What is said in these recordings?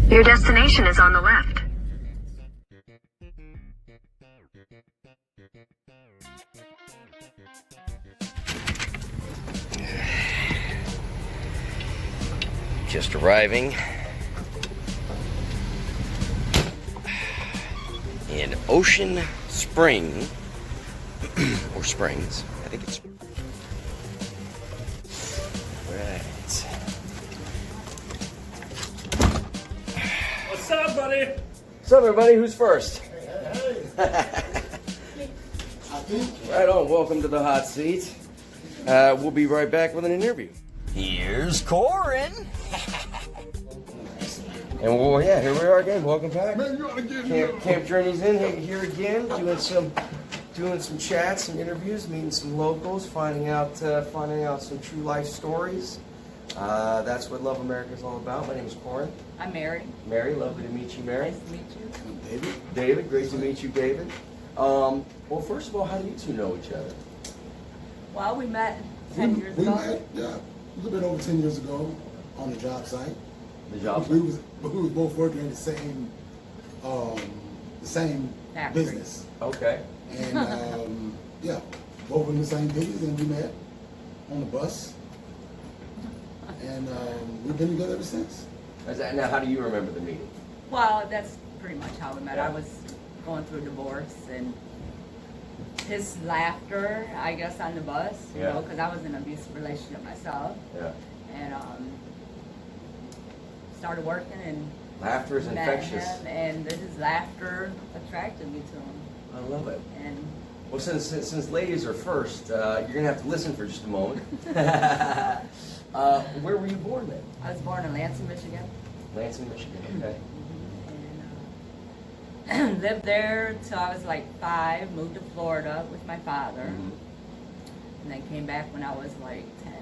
Your destination is on the left. Just arriving in Ocean Spring, or Springs, I think it's. Right. What's up, buddy? What's up, everybody? Who's first? Right on. Welcome to the hot seat. We'll be right back with an interview. Here's Corin. And well, yeah, here we are again. Welcome back. Camp Journey's in here again, doing some chats, some interviews, meeting some locals, finding out some true life stories. That's what Love America is all about. My name is Corin. I'm Mary. Mary, lovely to meet you, Mary. Nice to meet you. I'm David. David, great to meet you, David. Well, first of all, how do you two know each other? Well, we met 10 years we ago. met, yeah, a little bit over 10 years ago on the job site. The job. We was both working in the same Factory. business, Okay. and yeah, both in the same business, and we met on the bus, and we've been together ever since. Now, how do you remember the meeting? Well, that's pretty much how we met. Yeah. I was going through a divorce, and his laughter, I guess, on the bus, you Yeah. know, because I was in an abusive relationship myself, Yeah. and started working and Laughter is met infectious. him, and his laughter attracted me to him. I love it. And Well, since ladies are first, you're gonna have to listen for just a moment. Where were you born then? I was born in Lansing, Michigan. Lansing, Michigan. Okay. And lived there till I was like 5, moved to Florida with my father, Mhm. and then came back when I was like 10.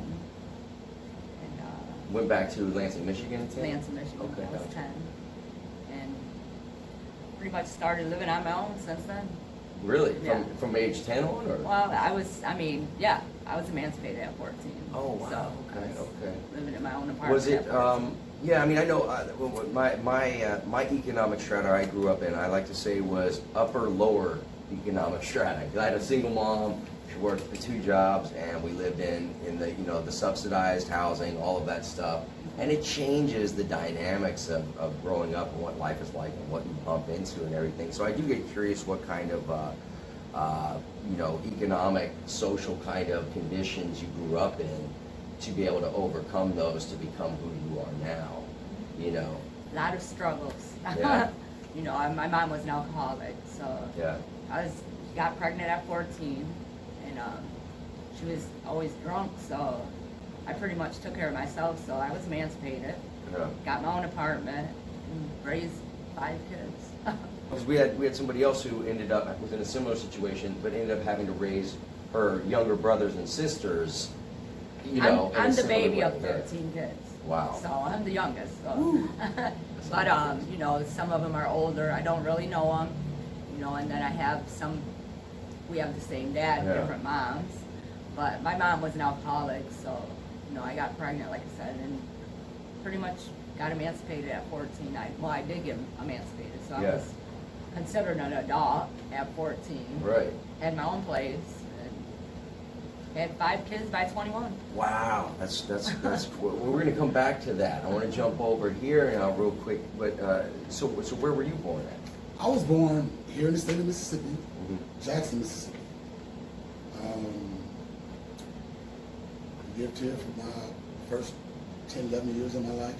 And Went back to Lansing, Michigan. at 10? Lansing, Michigan Okay. when I was 10. And pretty much started living on my own since then. Really? Yeah. From age 10 on, or? Well, I was emancipated at 14. Oh wow. So Okay. I was Okay. living in my own apartment. Was it? at 14. Yeah, I mean, I know my economic strata I grew up in, I like to say, was upper lower economic strata. 'Cause I had a single mom. She worked the 2 jobs, and we lived in the the subsidized housing, all of that stuff. And it changes the dynamics of growing up and what life is like and what you bump into and everything. So I do get curious what kind of economic, social kind of conditions you grew up in to be able to overcome those to become who you are now. A lot of struggles. Yeah. My mom was an alcoholic, so Yeah. got pregnant at 14, and she was always drunk, so I pretty much took care of myself, so I was emancipated, Yeah. got my own apartment, and raised 5 kids. Because we had somebody else who ended up was in a similar situation, but ended up having to raise her younger brothers and sisters. In I'm a the similar baby way. of Yeah. 13 kids. Wow. So I'm the youngest. So. But some of them are older. I don't really know them. And then I have some. We have the same dad, Yeah. different moms. But my mom was an alcoholic, so I got pregnant, like I said, and pretty much got emancipated at 14. I did get emancipated, so Yeah. I was considered an adult at 14. Right. Had my own place. Had 5 kids by 21. Wow, that's cool. Well, we're going to come back to that. I want to jump over here now real quick. But so where were you born at? I was born here in the state of Mississippi, Mm-hmm. Jackson, Mississippi. Lived here for my first 10, 11 years of my life,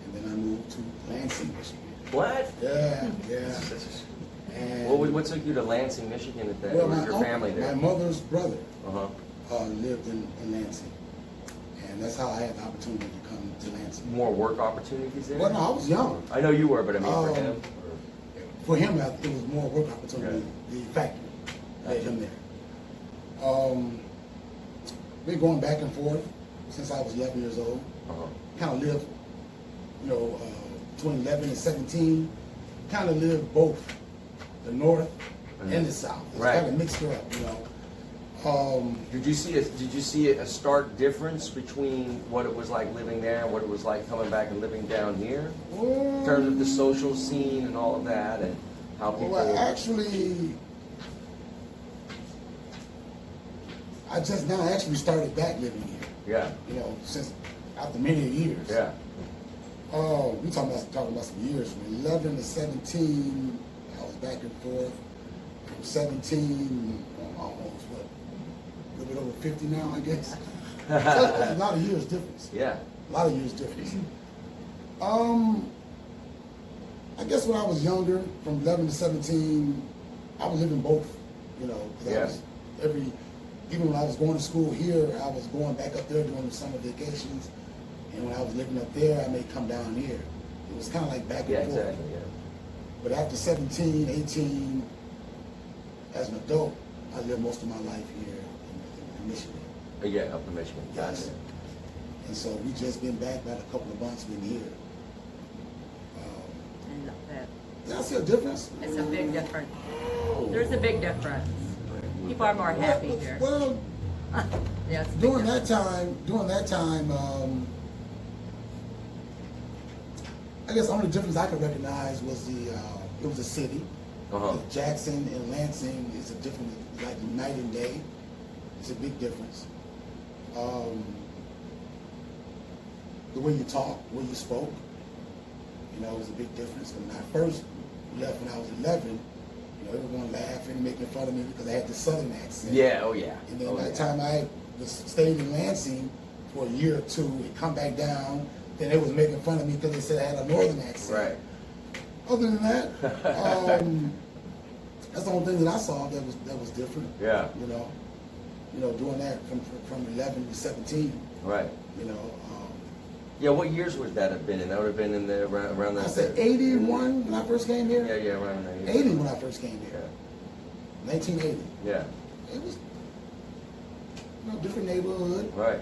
and then I moved to Lansing, Michigan. What? Yeah. And What took you to Lansing, Michigan at that? well, Or was my your uncle, family there? my mother's brother Uh-huh. lived in Lansing, and that's how I had the opportunity to come to Lansing. More work opportunities there? Well, no, I was young. I know you were, but I mean for him. For him, it was more work opportunity. The factory led him there. Been going back and forth since I was 11 years old. Uh-huh. Kind of lived, between 11 and 17. Kind of lived both the north and the south. It's Right. kind of mixed up, Did you see a stark difference between what it was like living there and what it was like coming back and living down here in terms of the social scene and all of that and how people? Well, actually, I just now actually started back living here. Yeah. You know, since after many years. Yeah. We talking about some years. From 11 to 17, I was back and forth. From 17, almost what, a little bit over 50 now, I guess. So that's a lot of years difference. Yeah. A lot of years difference. I guess when I was younger, from 11 to 17, I was living both. You know, 'cause I was even when I was going to school here, I was going back up there during the summer vacations. And when I was living up there, I may come down here. It was kind of like back and forth. Exactly, yeah. But after 17, 18, as an adult, I lived most of my life here in Michigan. Yeah, up in Michigan. Yes. Gotcha. And so we just been back about a couple of months been here. And that, Did I see a difference? it's a big difference. There's a big difference. People are more happy here. Well, Yes. during that time, I guess the only difference I could recognize was it was a city. Uh-huh. Jackson and Lansing is a different, like night and day. It's a big difference. The way you talk, the way you spoke, you know, was a big difference. When I first left when I was 11, you know, everyone laughing, making fun of me because I had the Southern accent. Yeah, oh yeah. And then by the time I stayed in Lansing for a year or two, it come back down, then they was making fun of me because they said I had a Northern accent. Right. Other than that, that's the only thing that I saw that was different. Yeah. You know, doing that from 11 to 17. Right. You know. Yeah, what years would that have been in? That would have been in the around that. I said 81 when I first came here. Yeah, around there. 80 when I first came here. Yeah. 1980. Yeah. It was, you know, different neighborhood. Right.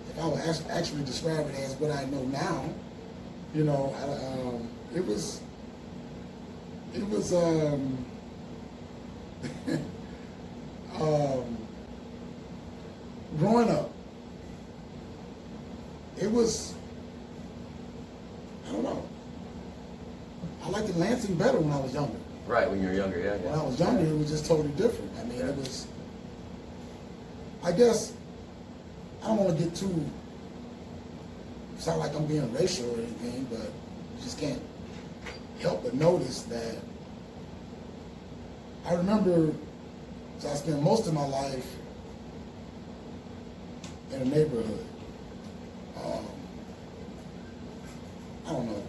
If I would actually describe it as what I know now, you know, it was growing up, it was, I don't know, I liked the Lansing better when I was younger. Right, when you were younger, yeah. When I was younger, it was just totally different. I mean, it was, I guess, I don't want to get too, sound like I'm being racial or anything, but you just can't help but notice that I remember, so I spent most of my life in a neighborhood. I don't know.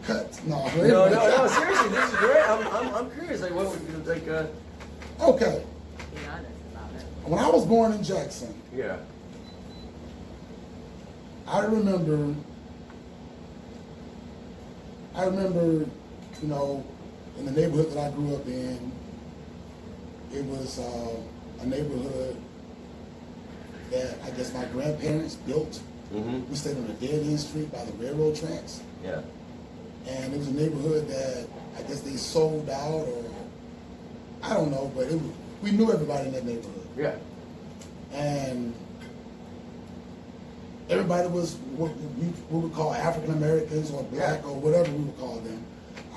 Cut. No, Seriously, this is great. I'm curious. Like, what would you like? Okay. Be honest about it. When I was born in Jackson, Yeah. I remember, you know, in the neighborhood that I grew up in, it was a neighborhood that I guess my grandparents built. Mm-hmm. We stayed on a dead-end street by the railroad tracks. Yeah. And it was a neighborhood that I guess they sold out, or I don't know, but we knew everybody in that neighborhood. Yeah. And everybody was what we would call African Americans or black or whatever we would call them.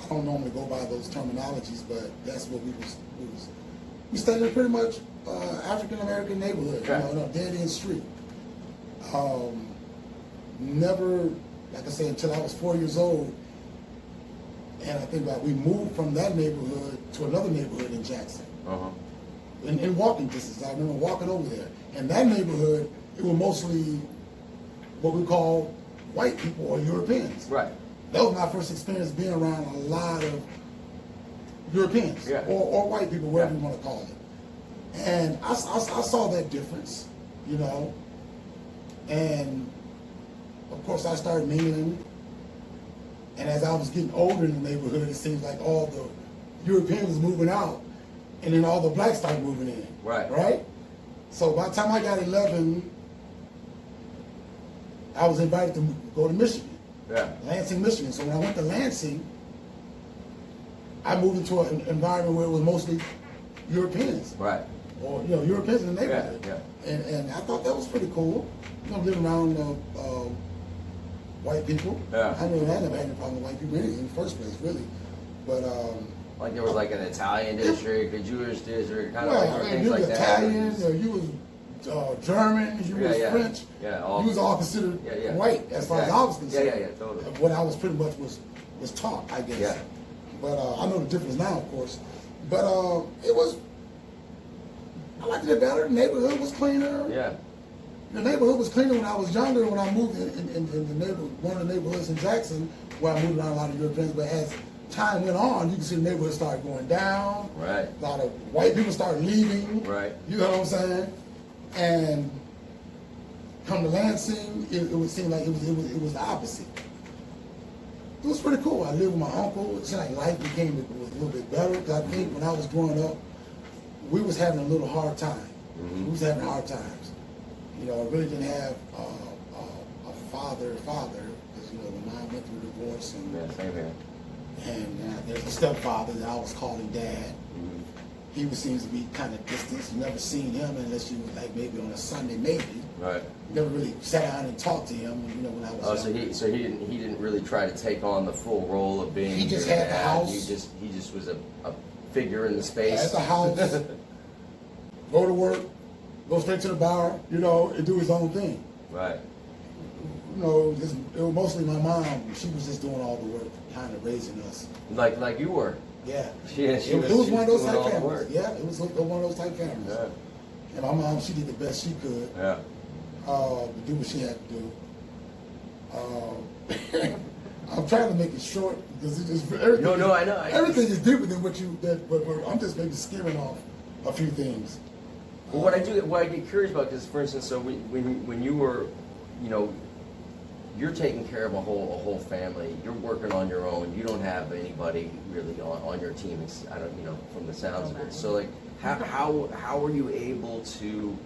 I don't normally go by those terminologies, but that's what we stayed in pretty much African American neighborhood, Okay. you know, on a dead end street. Never, like I said, until I was 4 years old, and I think about we moved from that neighborhood to another neighborhood in Jackson. Uh-huh. In walking distance. I remember walking over there. And that neighborhood, it was mostly what we call white people or Europeans. Right. That was my first experience being around a lot of Europeans, Yeah. or white people, whatever you want to call it. And I saw that difference, you know. And of course I started mingling. And as I was getting older in the neighborhood, it seems like all the Europeans was moving out, and then all the blacks started moving in. Right. Right? So by the time I got 11, I was invited to go to Michigan. Yeah. Lansing, Michigan. So when I went to Lansing, I moved into an environment where it was mostly Europeans. Right. Or, you know, Europeans in the neighborhood. Yeah. And I thought that was pretty cool. You know, living around white people. Yeah. I never had any problem with white people in the first place, really. But like there was like an Italian district, a Jewish district, kind of well, like I mean, things you like was that. Italian, or you was German, you was French. Yeah, all, you was all considered white as far as I was concerned. Yeah, totally. What I was pretty much was taught, I guess. Yeah. But I know the difference now, of course. But it was. I liked it better. The neighborhood was cleaner. Yeah. The neighborhood was cleaner when I was younger. When I moved in the neighborhood, one of the neighborhoods in Jackson, where I moved around a lot of Europeans. But as time went on, you can see the neighborhood started going down. Right. A lot of white people started leaving. Right. You know what I'm saying? And come to Lansing, it would seem like it was the opposite. It was pretty cool. I lived with my uncle. It seemed like life was a little bit better because I think when I was growing up, we was having a little hard time. Mm-hmm. We was having hard times. You know, I really didn't have a father because, you know, my mom went through a divorce and Same here. and there's a stepfather that I was calling dad. Mm-hmm. He seems to be kind of distant. You never seen him unless you were like maybe on a Sunday, maybe. Right. Never really sat down and talked to him. You know, when I was. So he didn't really try to take on the full role of being. He just your had the dad. house. He just was a figure in the space. At the house. Go to work. Go straight to the bar. You know, and do his own thing. Right. You know, it was mostly my mom. She was just doing all the work, kind of raising us. Like you were. Yeah. She was one of those doing type all the families. work. Yeah, it was one of those type families. Yeah. And my mom, she did the best she could. Yeah. To do what she had to do. I'm trying to make it short because it's just everything. No, I know. Everything is deeper than what you. But I'm just maybe skimming off a few things. Well, what I get curious about, because for instance, so when you were, you know, you're taking care of a whole family. You're working on your own. You don't have anybody really on your team. I don't, you know, from the sounds of it. So like, how are you able to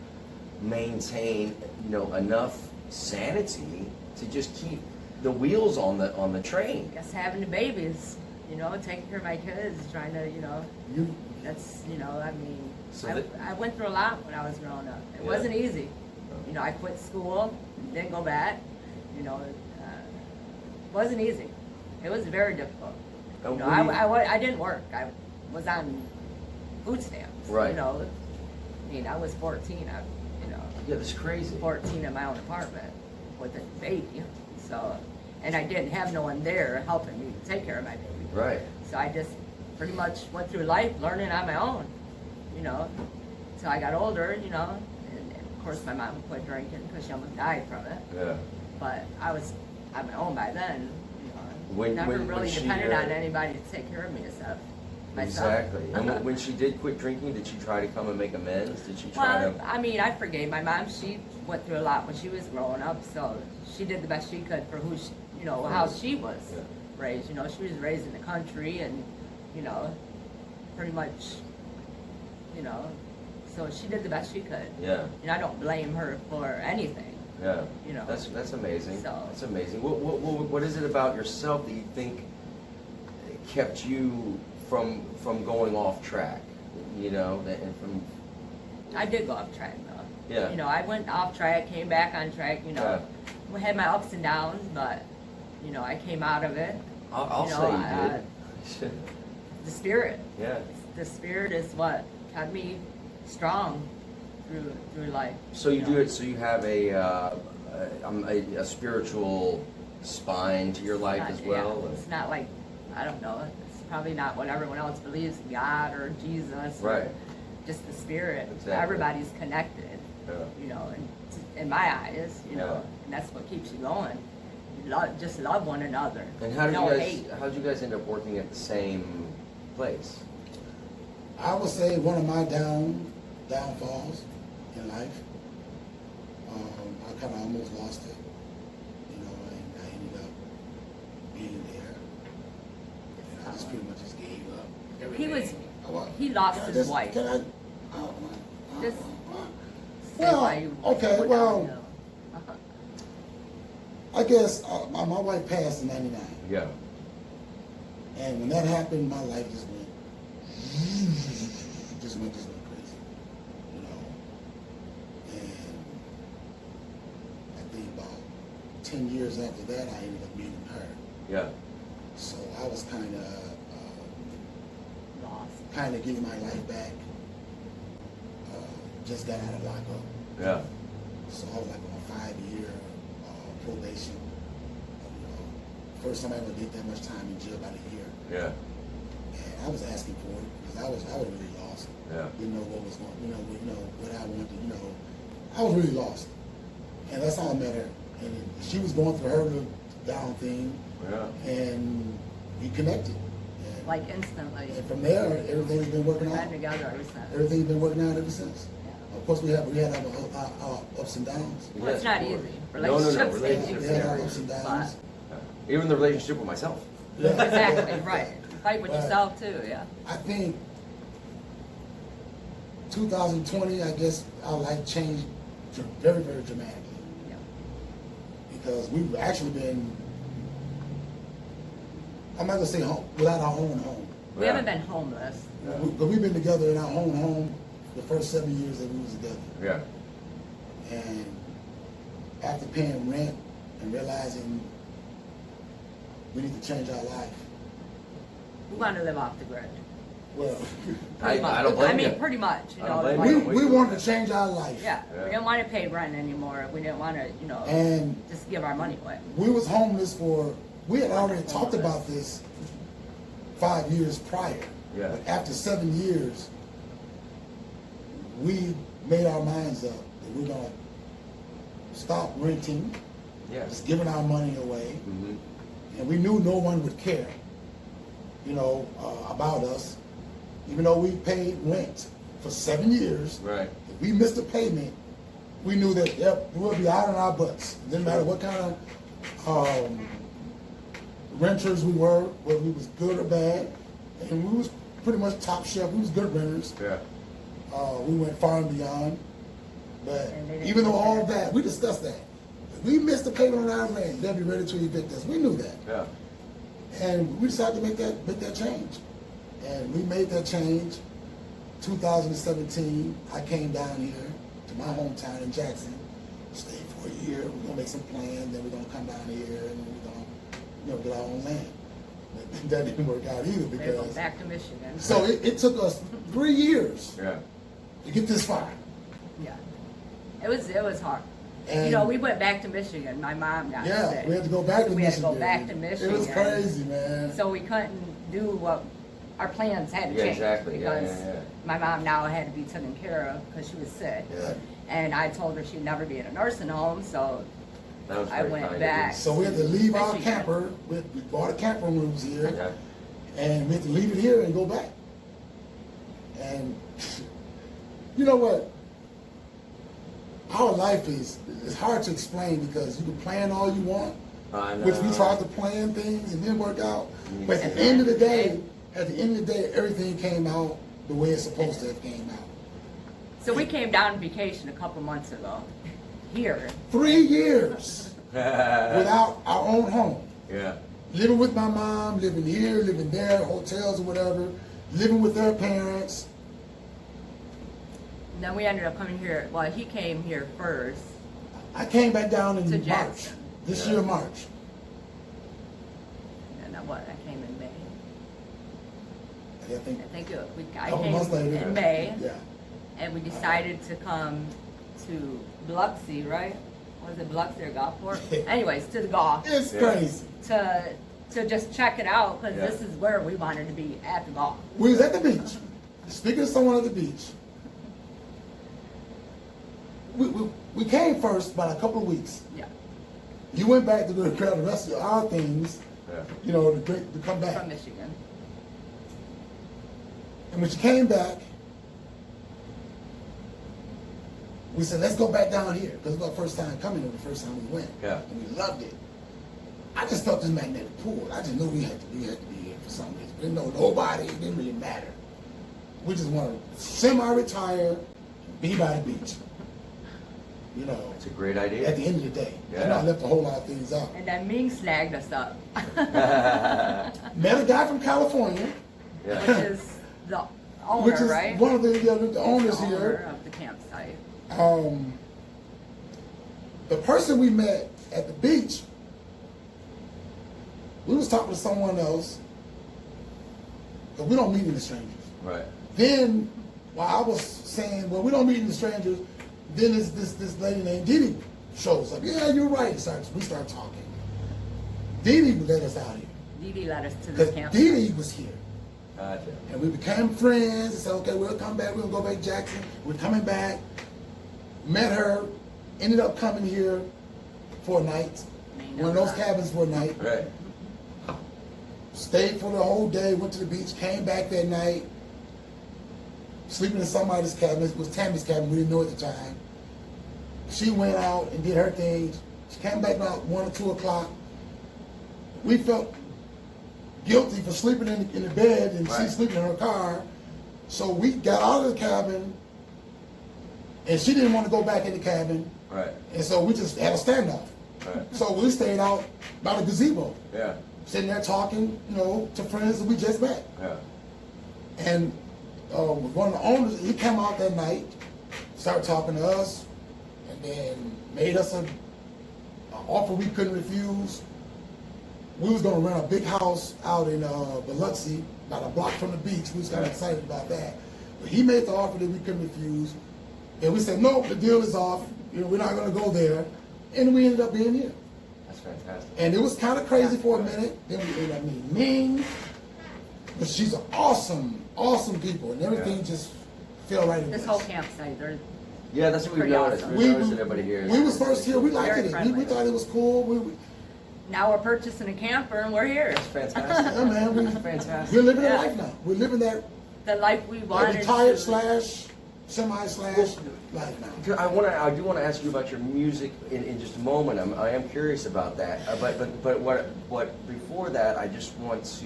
maintain, you know, enough sanity to just keep the wheels on the train? Just having the babies, you know, taking care of my kids, trying to, you know, that's, you know, I mean, I went through a lot when I was growing up. It wasn't easy. You know, I quit school, didn't go back. You know, it wasn't easy. It was very difficult. You know, I didn't work. I was on food stamps. Right. You know, I mean, I was 14. You know. Yeah, that's crazy. 14 in my own apartment with a baby. So, and I didn't have no one there helping me take care of my baby. Right. So I just pretty much went through life learning on my own. You know, till I got older. You know, and of course my mom quit drinking because she almost died from it. Yeah. But I was on my own by then. You know, When never really when she, depended on anybody to take care of me except myself. Exactly. And when she did quit drinking, did she try to come and make amends? Did she try Well, I mean, I forgave my mom. She went through a lot when she was growing up, so she did the best she could for who, you know, how she was raised. You know, she was raised in the country, and you know, pretty much, you know, so she did the best she could. Yeah. And I don't blame her for anything. Yeah. You know. That's amazing. So. That's amazing. What is it about yourself that you think kept you from going off track? You know, and from. I did go off track though. Yeah. You know, I went off track, came back on track. You know, we had my ups and downs, but you know, I came out of it. I'll you know, say you did. The spirit. Yeah. The spirit is what kept me strong through life. So you do it. So you have a spiritual spine to your life as well. Yeah, it's not like, I don't know. It's probably not what everyone else believes, God or Jesus. Right. Or just the spirit. Exactly. Everybody's connected. Yeah. You know, and in my eyes, you know, and that's what keeps you going. Just love one another. And how did you guys end up working at the same place? I would say one of my downfalls in life. I kind of almost lost it. You know, I ended up being there. And I just pretty much just gave up everything. He lost his wife. Can I? Just well, okay, well, I guess my wife passed in '99. Yeah. And when that happened, my life just went crazy, you know. And I think about 10 years after that, I ended up meeting her. Yeah. So I was kind of Lost. getting my life back. Just got out of lockup. Yeah. So I was like on a 5-year probation. First time I ever did that much time in jail, about a year. Yeah. And I was asking for it because I was really lost. Yeah. Didn't know what was going, what I wanted. I was really lost. And that's how I met her. And she was going through her little down thing. Yeah. And we connected. And, Like instantly. and from there, everything's been working out. Ran together ever since. Everything's been working out ever since. Yeah. Of course, we had our ups and downs. Well, it's not easy. No, Relationships relationships, We had our yeah. ups and But- downs. Even the relationship with myself. Yeah. Exactly, right. Fight with But yourself too, yeah. I think 2020, I guess our life changed very, very dramatically. Yeah. Because we've actually been, I'm not gonna say home, without our own home. We Yeah. haven't been homeless. Yeah. But we've been together in our own home the first 7 years that we was together. Yeah. And after paying rent and realizing we need to change our life, We want to live off the grid. well, I Pretty much. don't blame I mean, you. pretty much. You I know, don't blame like- you. we wanted to change our life. Yeah, Yeah. we didn't want to pay rent anymore. We didn't want to, And just give our money away. we was homeless we had already talked about this 5 years prior. Yeah. But after 7 years, we made our minds up that we're gonna stop renting, Yeah. just giving our money away. Mm-hmm. And we knew no one would care, about us. Even though we paid rent for 7 years, Right. if we missed a payment, we knew that, yep, we would be out on our butts. It didn't matter what kind of renters we were, whether we was good or bad. And we was pretty much top shelf. We was good renters. Yeah. We went far and beyond. But And they didn't even though take all care. that, we discussed that. If we missed a payment on our rent, they'll be ready to evict us. We knew that. Yeah. And we decided to make that change. And we made that change. 2017, I came down here to my hometown in Jackson, stayed for a year. We're gonna make some plans, then we're gonna come down here and we're gonna, get our own land. But that didn't work out either They go because. back to Michigan. So it took us 3 years Yeah. to get this far. Yeah. It was hard. And- we went back to Michigan. My mom got Yeah, sick. we had to go back to We had to Michigan. go back to Michigan. It was crazy, man. So we couldn't do what our plans had to Yeah, change. exactly. Yeah, Because yeah, yeah. my mom now had to be taken care of because she was sick. Yeah. And I told her she'd never be in a nursing home, so That was I very went kind of back. you. So we had to leave our Michigan. camper. We bought a camper rooms here. Okay. And we had to leave it here and go back. And you know what? Our life is hard to explain because you can plan all you want, I know. which we tried to plan things and didn't work out. Me But at too. the end of the day, everything came out the way it's supposed to have came out. so we came down on vacation a couple months ago. Here. 3 years without our own home. Yeah. Living with my mom, living here, living there, hotels or whatever, living with their parents. And then we ended up coming here. Well, he came here first. I came back down in To March. Jackson. This Yeah. year, March. And then I came in May. I think I Couple came months later. in May. Yeah. And we decided to come to Biloxi, right? Was it Biloxi or Gulfport? Anyways, to the Gulf It's Yeah. crazy. to just check it out because Yeah. this is where we wanted to be at the Gulf. We was at the beach. Speaking of someone at the beach. We came first about a couple of weeks. Yeah, You went back to go grab the rest of our things, Yeah. to come from back. Michigan. And when she came back, we said, let's go back down here. Because it was our first time coming and the first time we went. Yeah. And we loved it. I just felt this magnetic pull. I just knew we had to be here for some reason. We didn't know nobody. It didn't really matter. We just wanted to semi-retire, be by the beach. You know, It's a great idea. at the end of the day. Yeah. I know I left a whole lot of things out. And then Ming snagged us up. Met a guy from California, Yeah. Which is the owner, which is right? one of the owners The owner here. of the campsite. The person we met at the beach, we was talking to someone else, but we don't meet any strangers. Right. Then, while I was saying, well, we don't meet any strangers, then this lady named Dee Dee shows up. Yeah, you're right. We start talking. Dee Dee let us out here. Dee Dee led us to the Because campsite. Dee Dee was here. Gotcha. And we became friends and said, okay, we'll come back. We'll go back to Jackson. We're coming back. Met her. Ended up coming here for a night. One of those cabins for a night. Right. Stayed for the whole day. Went to the beach. Came back that night. Sleeping in somebody's cabin. It was Tammy's cabin. We didn't know at the time. She went out and did her thing. She came back about 1 or 2 o'clock. We felt guilty for sleeping in the bed and Right. she sleeping in her car. So we got out of the cabin and she didn't want to go back in the cabin. Right. And so we just had a standoff. Right. So we stayed out by the gazebo, Yeah. sitting there talking, to friends that we just met. Yeah. And one of the owners, he came out that night, started talking to us, and then made us an offer we couldn't refuse. We was gonna rent a big house out in Biloxi, about a block from the beach. We was kind of excited about that. But he made the offer that we couldn't refuse, and we said, no, the deal is off. We're not gonna go there. And we ended up being here. That's fantastic. And it was kind of crazy for a minute. Then we ended up meeting Ming, but she's an awesome people, and everything just fell right in This place. whole campsite, they're Yeah, that's what we've Pretty noticed. awesome. We've noticed that everybody here. We was first here. We liked Very it. We friendly. thought it was cool. now we're purchasing a camper and we're here. That's fantastic. Yeah, man. That's fantastic. We're living Yeah. a life now. We're living that The life we wanted. retired to- / semi/life life now. I do want to ask you about your music in just a moment. I am curious about that. But what before that, I just want to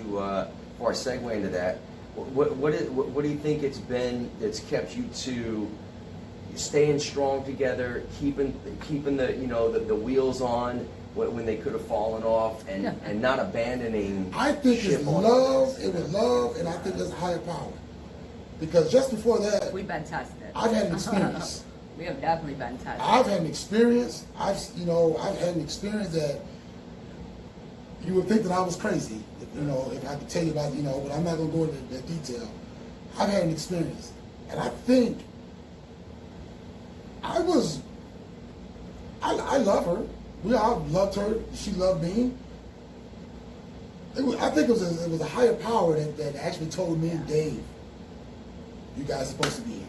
before I segue into that, what do you think it's been that's kept you to staying strong together, keeping the wheels on when they could have fallen off, and not abandoning? I think it's ship on love. this? It was love, and I think there's a higher power. Because just before that, We've been tested. I've had an experience. We have definitely been tested. I've had an experience. I've had an experience that you would think that I was crazy, if I could tell you about, but I'm not gonna go into that detail. I've had an experience, and I think I love her. We all loved her. She loved me. I think it was a higher power that actually told me, Dave, you guys are supposed to be here.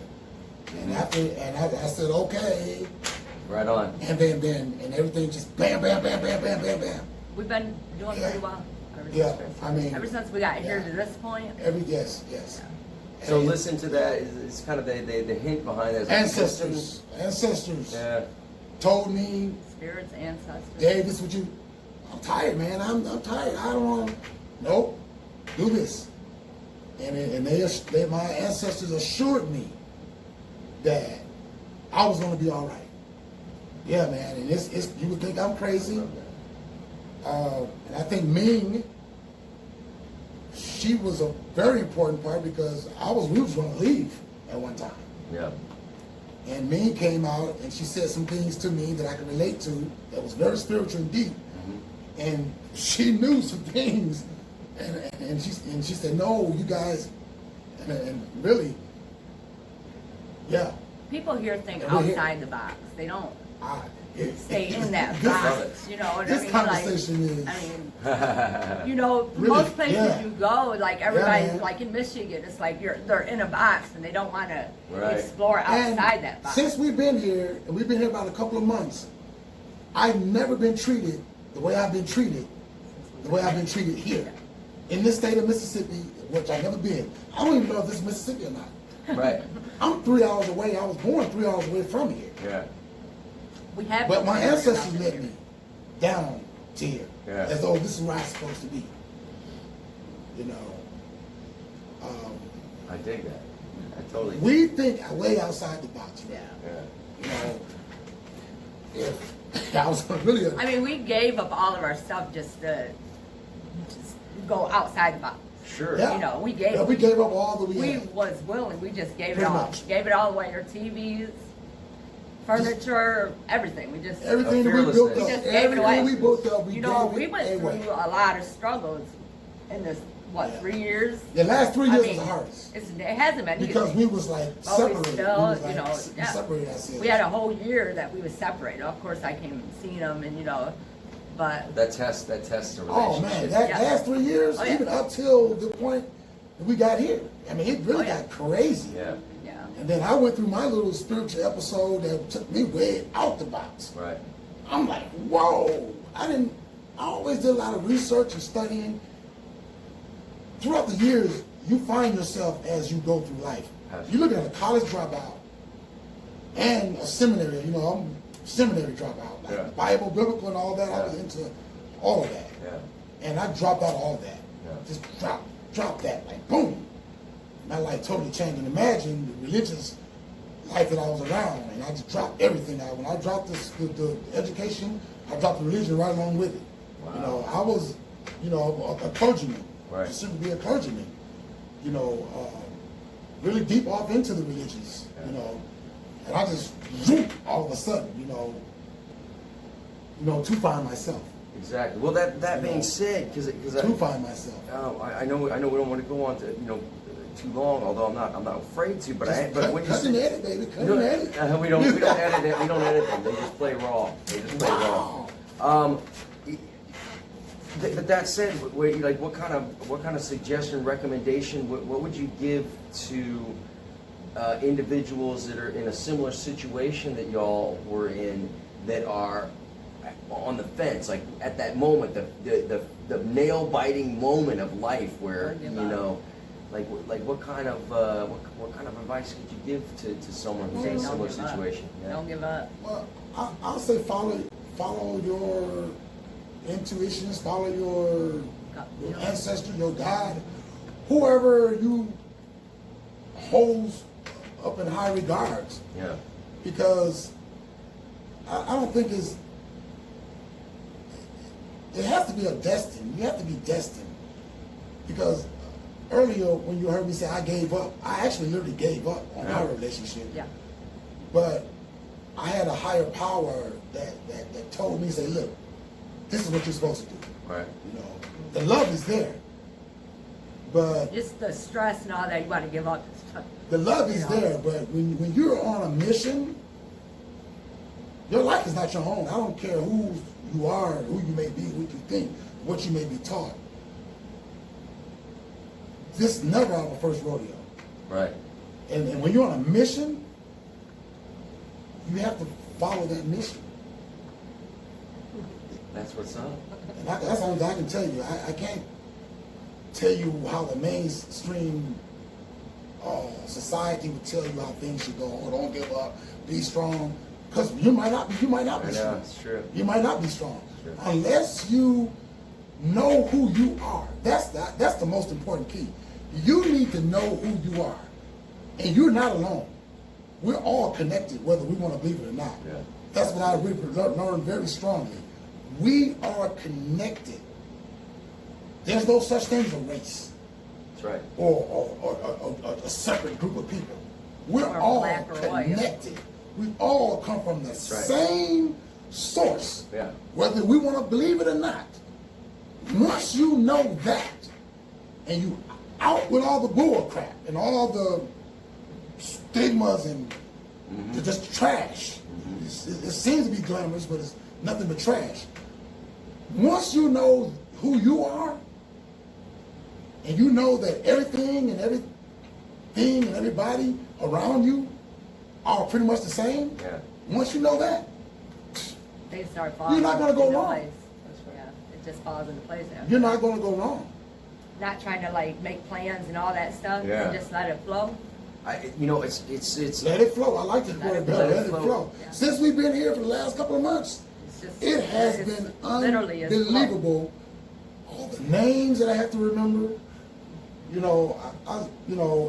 And I said, okay. Right on. And then everything just bam, bam, bam, bam, bam, bam, bam. We've been doing pretty well. Yeah, I mean, ever since we got here to this point. Yes. So And listen to that. It's kind of the hint behind that. ancestors Yeah. told me, Spirits, ancestors. Dave, this is what I'm tired, man. I'm tired. I don't want to. Nope. Do this. And my ancestors assured me that I was going to be all right. Yeah, man. And it's you would think I'm crazy. And I think Ming, she was a very important part because we was going to leave at one time. Yeah. And Ming came out and she said some things to me that I can relate to that was very spiritual and deep. Mm-hmm. And she knew some things, and she said, "No, you guys," and really, yeah. People here think Yeah, we're here. outside the box. They don't stay in this- that this- box. You know what I This mean? conversation is. Really, Most places yeah. you go, like everybody's man. like in Michigan, it's like they're in a box and they don't want to Right. explore outside And that box. since we've been here, and we've been here about a couple of months, I've never been treated the way I've been treated here. In this state of Mississippi, which I've never been. I don't even know if this is Mississippi or not. Right. I'm 3 hours away. I was born 3 hours away from here. Yeah. We have But my been ancestors out led here. me down to here. Yeah. As though this is where I'm supposed to be. I dig that. I totally. We think way outside the box. Yeah. Yeah. if I was really. I mean, we gave up all of our stuff just to go outside the box. Sure. Yeah. You know, we gave up all that we we had. was willing. We just gave Pretty it all. much. Gave it all away. Our TVs, furniture, everything. We just Everything that we built We up, just gave it away. everything we built up, we you know, gave we it went away. through a lot of struggles in this, what, Yeah. 3 years? The last 3 I years mean, was the hardest. It hasn't been Because easy. we was like But we separated. still, we was like, you know, we yeah. separated ourselves. We had a whole year that we was separated. Of course, I came and seen them, and you know, but That tests the relationship. Oh man, that Yeah. last 3 years, Oh, yeah. even up till the point that we got here. I mean, it really Oh, yeah. got crazy. Yeah. yeah, And then I went through my little spiritual episode that took me way out the box. Right. I'm like, whoa! I always did a lot of research and studying. Throughout the years, you find yourself as you go through life. Absolutely. You look at a college dropout and a seminary. You know, I'm a seminary dropout. Like Yeah. Bible, biblical, and all that. I was Yeah. into all of that. Yeah. And I dropped out all of that. Yeah. Just dropped that, like boom. My life totally changed. And imagine the religious life that I was around, and I just dropped everything out. When I dropped the education, I dropped the religion right along with it. Wow. You know, I was, you know, a clergyman. Right. Just simply be a clergyman. You know, really deep off into the religions. Yeah. You know, and I just zoom, all of a sudden, you know, to find myself. Exactly. Well, that being said, because To find myself. I know we don't want to go on to too long, although I'm not afraid to. But when you cut say, and edit, baby. Cut No, and edit. we don't edit it. We don't edit them. They just play raw. They just play Wow. raw. But that said, what kind of suggestion, recommendation, what would you give to individuals that are in a similar situation that y'all were in, that are on the fence, like at that moment, the nail biting moment of life where Don't give you up. know. Like what kind of advice could you give to someone who's in a Don't similar give up. situation? Yeah. don't give up. Well, I'll say follow your intuitions, follow your ancestor, your God, whoever you holds up in high regards. Yeah. Because I don't think it has to be a destined. You have to be destined. Because earlier when you heard me say I gave up, I actually literally gave up on our relationship. Yeah, But I had a higher power that told me, say, look, this is what you're supposed to do. Right. You know, the love is there, but just the stress and all that. You want to give up. the love is You know. there. But when you're on a mission, your life is not your own. I don't care who you are, who you may be, what you think, what you may be taught. This is never our first rodeo. Right. And when you're on a mission, you have to follow that mission. That's what's up. And that's the only thing I can tell you. I can't tell you how the mainstream society would tell you how things should go. Oh, don't give up, be strong. Because you might not be I know, strong. it's true. You might not be strong. Sure. Unless you know who you are. That's the most important key. You need to know who you are. And you're not alone. We're all connected, whether we want to believe it or not. Yeah. That's what I really learned very strongly. We are connected. There's no such thing as a race That's right. or a separate group of people. We're Or all black or white. connected. We all come from the right. same source, Yeah. whether we want to believe it or not. Once you know that, and you out with all the bull crap and all the stigmas and just trash. It seems to be glamorous, but it's nothing but trash. Once you know who you are, and you know that everything and everybody around you are pretty much the same, Yeah. once you know that, They start falling. You're not gonna go into wrong. place. Yeah, it just falls into place now. you're not going to go wrong. Not trying to like make plans and all that stuff, Yeah. and just let it flow. It's Let it flow. I like this Let word it better. flow. Let it flow. Yeah. Since we've been here for the last couple of months, It's just it has it's been literally it's flow. unbelievable. All the names that I have to remember, you know,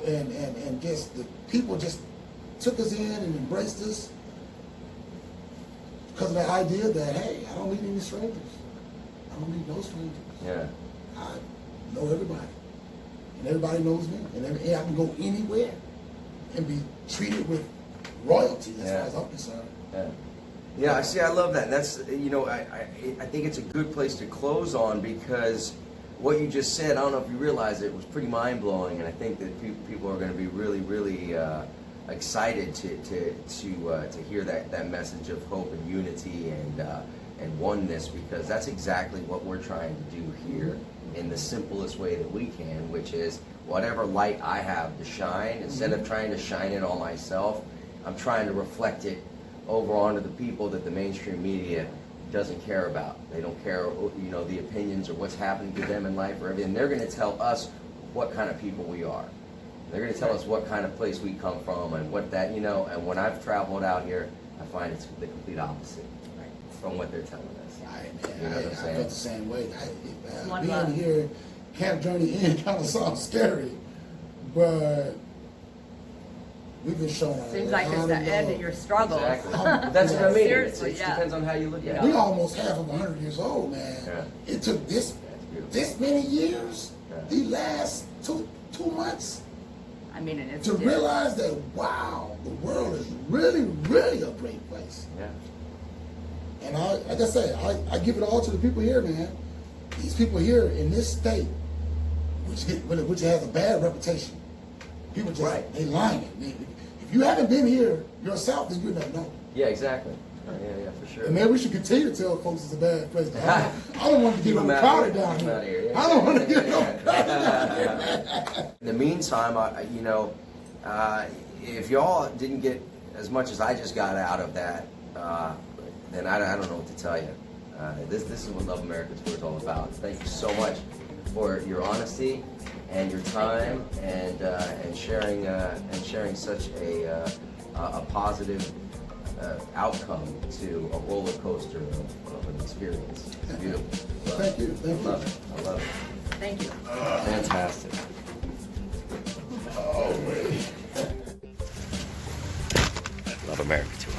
and just the people just took us in and embraced us. because of the idea that, hey, I don't need any strangers. I don't need no strangers. Yeah. I know everybody. And everybody knows me. And I can go anywhere and be treated with royalty as far as I'm concerned. Yeah. Yeah, I see. I love that. And that's, you know, I think it's a good place to close on, because what you just said, I don't know if you realize it, was pretty mind blowing, and I think that people are going to be really, really excited to hear that message of hope and unity and oneness, because that's exactly what we're trying to do here in the simplest way that we can, which is whatever light I have to shine, instead of trying to shine it on myself, I'm trying to reflect it over onto the people that the mainstream media doesn't care about. They don't care, you know, the opinions or what's happening to them in life or everything. They're going to tell us what kind of people we are. They're going to tell us what kind of place we come from and what that, you know, and when I've traveled out here, I find it's the complete opposite from what they're telling us. You know what I'm saying? I felt the same way. Being here, Camp Journey Inn kind of sounds scary, but we've been showing. Seems like it's the end of your struggle. Exactly. That's what I mean. Seriously, it depends on how you look at it. We almost half of 100 years old, man. Yeah. It took this many years, the last two months, I mean, it's to realize that, wow, the world is really, really a great place. Yeah. And like I say, I give it all to the people here, man. These people here in this state, which has a bad reputation. People just, they lying. If you haven't been here yourself, then you never know. Yeah, exactly. Yeah, for sure. And maybe we should continue to tell folks it's a bad place. I don't want to get overcrowded down here. I don't want to get overcrowded down here. In the meantime, you know, if y'all didn't get as much as I just got out of that, then I don't know what to tell you. This is what Love America Tour is all about. Thank you so much for your honesty and your time and sharing such a positive outcome to a roller coaster of an experience. It's beautiful. Thank you. Thank you. I love it. I love it. Thank you. Fantastic. Oh, man. Love America Tour.